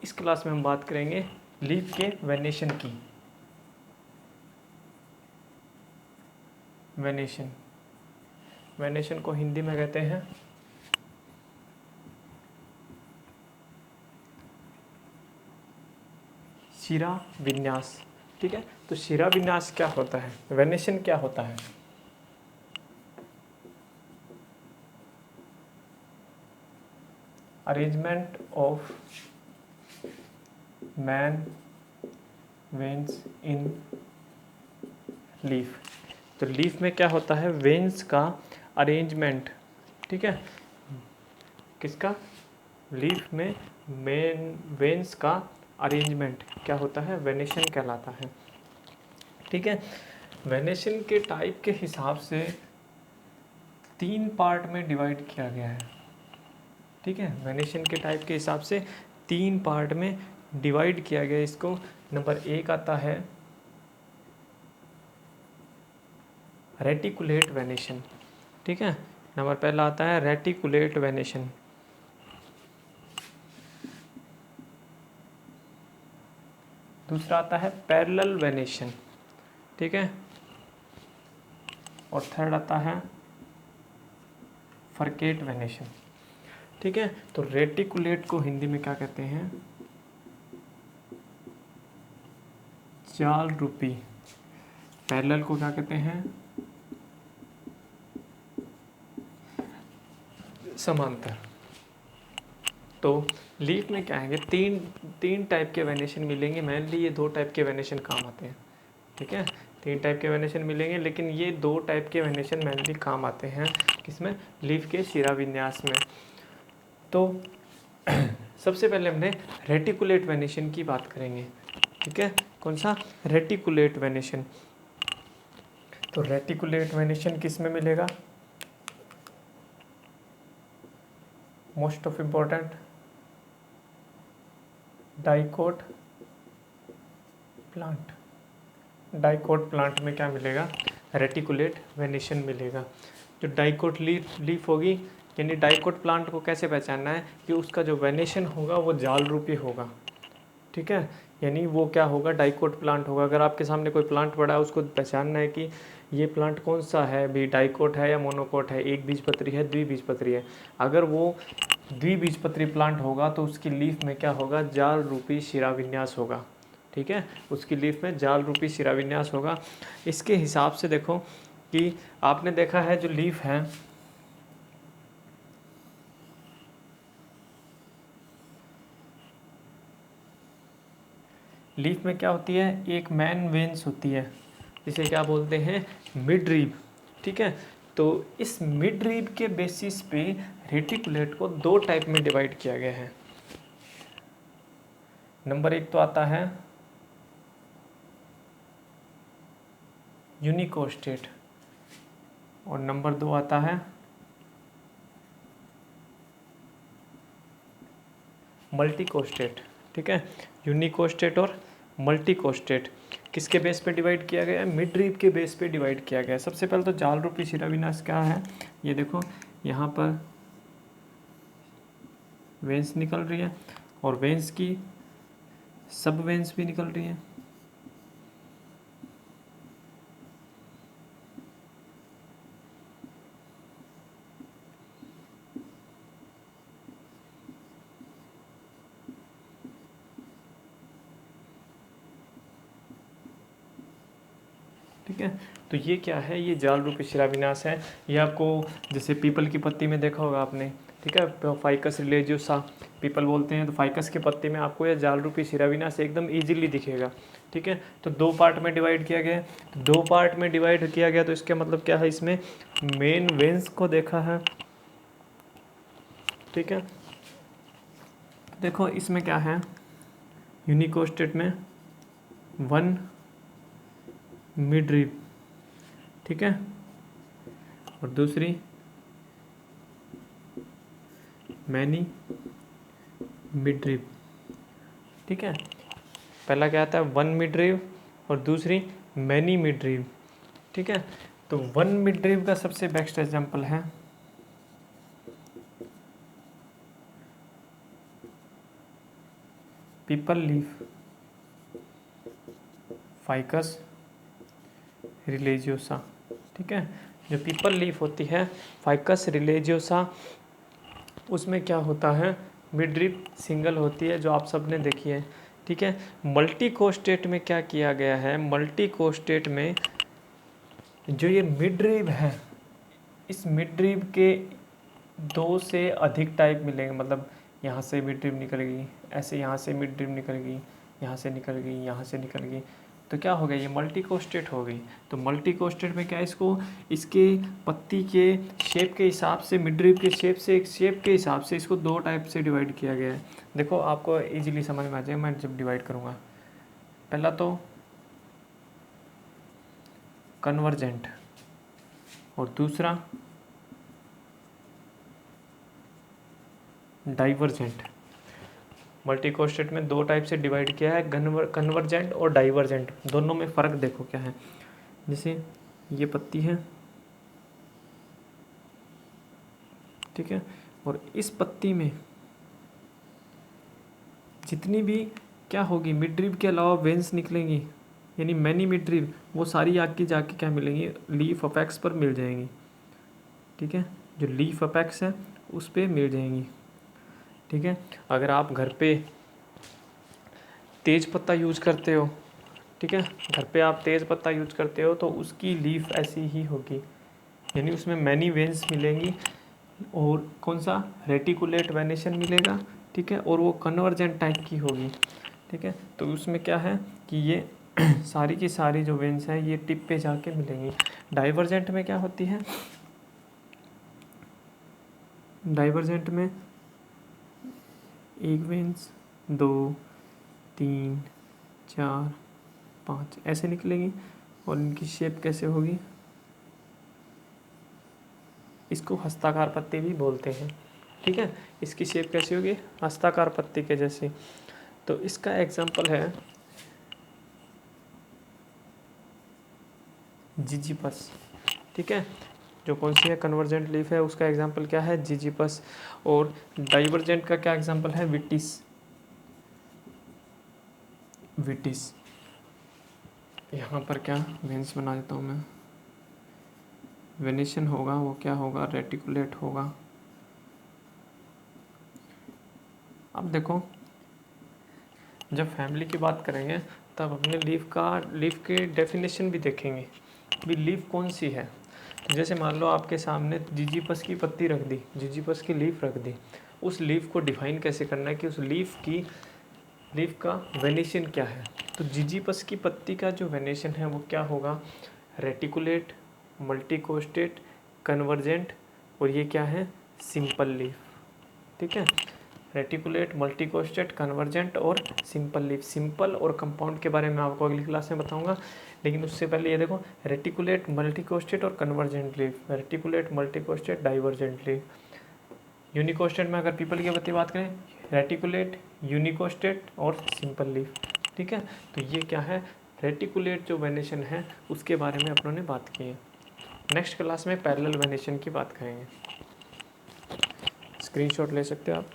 इस क्लास में हम बात करेंगे लीफ के वेनेशन की। वेनेशन, वेनेशन को हिंदी में कहते हैं शिरा विन्यास। ठीक है, तो शिरा विन्यास क्या होता है, वेनेशन क्या होता है? Arrangement of man veins in leaf. तो लीफ में क्या होता है, वेन्स का अरेंजमेंट। ठीक है, किसका? लीफ में मेन वेन्स का अरेंजमेंट क्या होता है, वेनेशन कहलाता है। ठीक है, वेनेशन के टाइप के हिसाब से 3 पार्ट में डिवाइड किया गया है। ठीक है, वेनेशन के टाइप के हिसाब से 3 पार्ट में डिवाइड किया गया है इसको। नंबर 1 आता है रेटिकुलेट वेनेशन। ठीक है, नंबर पहला आता है रेटिकुलेट वेनेशन। दूसरा आता है पैरेलल वेनेशन। ठीक है, और थर्ड आता है फरकेट वेनेशन। ठीक है, तो रेटिकुलेट को हिंदी में क्या कहते हैं, जाल रूपी। पैरेलल को क्या कहते हैं, समांतर। तो लीफ में क्या है, तीन टाइप के वेनेशन मिलेंगे। मेनली ये 2 टाइप के वेनेशन काम आते हैं। ठीक है, 3 टाइप के वेनेशन मिलेंगे, लेकिन ये 2 टाइप के वेनेशन मेनली काम आते हैं किसमें, लीफ के शिरा विन्यास में। तो सबसे पहले हमने रेटिकुलेट वेनेशन की बात करेंगे। ठीक है, कौन सा, रेटिकुलेट वेनेशन। तो रेटिकुलेट वेनेशन किस में मिलेगा, most of important dicot plant. Dicot plant में क्या मिलेगा, रेटिकुलेट वेनेशन मिलेगा। जो डाइकोट लीफ होगी, यानी डाइकोट प्लांट को कैसे पहचानना है कि उसका जो वेनेशन होगा वो जाल रूपी होगा। ठीक है, यानी वो क्या होगा, डाइकोट प्लांट होगा। अगर आपके सामने कोई प्लांट पड़ा है, उसको पहचानना है कि ये प्लांट कौन सा है, भी डाइकोट है या मोनोकोट है, एक बीजपत्री है, द्विबीजपत्री है। अगर वो द्विबीजपत्री प्लांट होगा तो उसकी लीफ में क्या होगा, जाल रूपी शिराविन्यास होगा। ठीक है, उसकी लीफ में जाल रूपी शिराविन्यास होगा। इसके हिसाब से देखो कि आपने देखा है जो लीफ है, लीफ में क्या होती है, एक मेन वेन्स होती है जिसे क्या बोलते हैं, मिड रीब। ठीक है, तो इस मिड रीब के बेसिस पे रेटिकुलेट को 2 टाइप में डिवाइड किया गया है। नंबर 1 तो आता है यूनिकोस्टेट, और नंबर 2 आता है मल्टीकोस्टेट। ठीक है, यूनिकोस्टेट और मल्टीकोस्टेट किसके बेस पे डिवाइड किया गया है, मिड रीब के बेस पे डिवाइड किया गया है। सबसे पहले तो जाल रूपी शिराविन्यास क्या है, ये देखो यहाँ पर वेंस निकल रही है और वेंस की सब वेंस भी निकल रही है। ठीक है, तो ये क्या है, ये जाल रूपी शिराविन्यास है। ये आपको जैसे पीपल की पत्ती में देखा होगा आपने। ठीक है, फाइकस रिलीजियोसा पीपल बोलते हैं, तो फाइकस के पत्ते में आपको यह जाल रूपी शिराविन्यास एकदम इजीली दिखेगा। ठीक है, तो 2 पार्ट में डिवाइड किया गया है। तो 2 पार्ट में डिवाइड किया गया तो इसका मतलब क्या है, इसमें मेन वेंस को देखा है। ठीक है, देखो इसमें क्या है, यूनिकोस्टेट में 1 मिड रीब। ठीक है, और दूसरी मैनी मिड रीब। ठीक है, पहला क्या आता है 1 मिड रीब और दूसरी मैनी मिड रीब। ठीक है, तो 1 मिड रीब का सबसे बेस्ट एग्जांपल है पीपल लीफ, फाइकस रिलीजियोसा। ठीक है, जो पीपल लीफ होती है फाइकस रिलीजियोसा, उसमें क्या होता है, मिड ड्रिप सिंगल होती है, जो आप सब ने देखी है। ठीक है, मल्टी कोस्टेट में क्या किया गया है, मल्टी कोस्टेट में जो ये मिड ड्रिप है, इस मिड ड्रिप के 2 से अधिक टाइप मिलेंगे। मतलब यहाँ से मिड ड्रिप निकल गई, ऐसे यहाँ से मिड ड्रिप निकल गई, यहाँ से निकल गई, यहाँ से निकल गई, तो क्या हो गया, ये मल्टी कोस्टेट हो गई। तो मल्टी कोस्टेट में क्या, इसको इसके पत्ती के शेप के हिसाब से, मिड ड्रिप के शेप के हिसाब से इसको 2 टाइप से डिवाइड किया गया है। देखो आपको इजीली समझ में आ जाएगा मैं जब डिवाइड करूँगा। पहला तो कन्वर्जेंट और दूसरा डाइवर्जेंट। मल्टी कोस्टेट में 2 टाइप से डिवाइड किया है, कन्वर्जेंट और डाइवर्जेंट। दोनों में फ़र्क देखो क्या है। जैसे ये पत्ती है, ठीक है, और इस पत्ती में जितनी भी क्या होगी, मिड ड्रिप के अलावा वेन्स निकलेंगी, यानी मैनी मिड ड्रिप, वो सारी आगे जाके क्या मिलेंगी, लीफ अपेक्स पर मिल जाएंगी। ठीक है, जो लीफ अपेक्स है उस पर मिल जाएंगी। ठीक है, अगर आप घर पे तेज पत्ता यूज़ करते हो, ठीक है, घर पे आप तेज पत्ता यूज़ करते हो तो उसकी लीफ ऐसी ही होगी, यानी उसमें मैनी वेन्स मिलेंगी और कौन सा, रेटिकुलेट वेनेशन मिलेगा। ठीक है, और वो कन्वर्जेंट टाइप की होगी। ठीक है, तो उसमें क्या है कि ये सारी की सारी जो वेन्स हैं ये टिप पे जाके मिलेंगी। डाइवर्जेंट में क्या होती है, डाइवर्जेंट में 1 वेन्स, 2, 3, 4, 5 ऐसे निकलेंगी, और इनकी शेप कैसे होगी, इसको हस्ताकार पत्ती भी बोलते हैं। ठीक है, इसकी शेप कैसी होगी, हस्ताकार पत्ती के जैसी। तो इसका एग्जाम्पल है जिजीपस। ठीक है, जो कौन सी है, कन्वर्जेंट लीफ है, उसका एग्जाम्पल क्या है, जिजीपस। और डाइवर्जेंट का क्या एग्जाम्पल है, विटिस। विटिस, यहाँ पर क्या वेन्स बना देता हूँ मैं, वेनेशन होगा, वो क्या होगा, रेटिकुलेट होगा। अब देखो, जब फैमिली की बात करेंगे तब अपने लीफ के डेफिनेशन भी देखेंगे, भी लीफ कौन सी है। तो जैसे मान लो आपके सामने जिजीपस की पत्ती रख दी, जिजीपस की लीफ रख दी, उस लीफ को डिफाइन कैसे करना है कि उस लीफ का वेनेशन क्या है। तो जिजीपस की पत्ती का जो वेनेशन है वो क्या होगा, रेटिकुलेट, मल्टीकोस्टेट, कन्वर्जेंट, और ये क्या है, सिंपल लीफ। ठीक है, रेटिकुलेट, मल्टीकोस्टेट, कन्वर्जेंट और सिंपल लीफ। सिंपल और कंपाउंड के बारे में आपको अगली क्लास में बताऊंगा, लेकिन उससे पहले ये देखो, रेटिकुलेट, मल्टीकोस्टेट और convergent leaf, reticulate, multicostate, divergent leaf. Unicostate में अगर पीपल की पत्ती बात करें, रेटिकुलेट, यूनिकोस्टेट और सिंपल लीफ। ठीक है, तो ये क्या है, रेटिकुलेट जो वेनेशन है उसके बारे में अपनों ने बात की है। नेक्स्ट क्लास में पैरेलल वेनेशन की बात करेंगे। स्क्रीनशॉट ले सकते हो आप।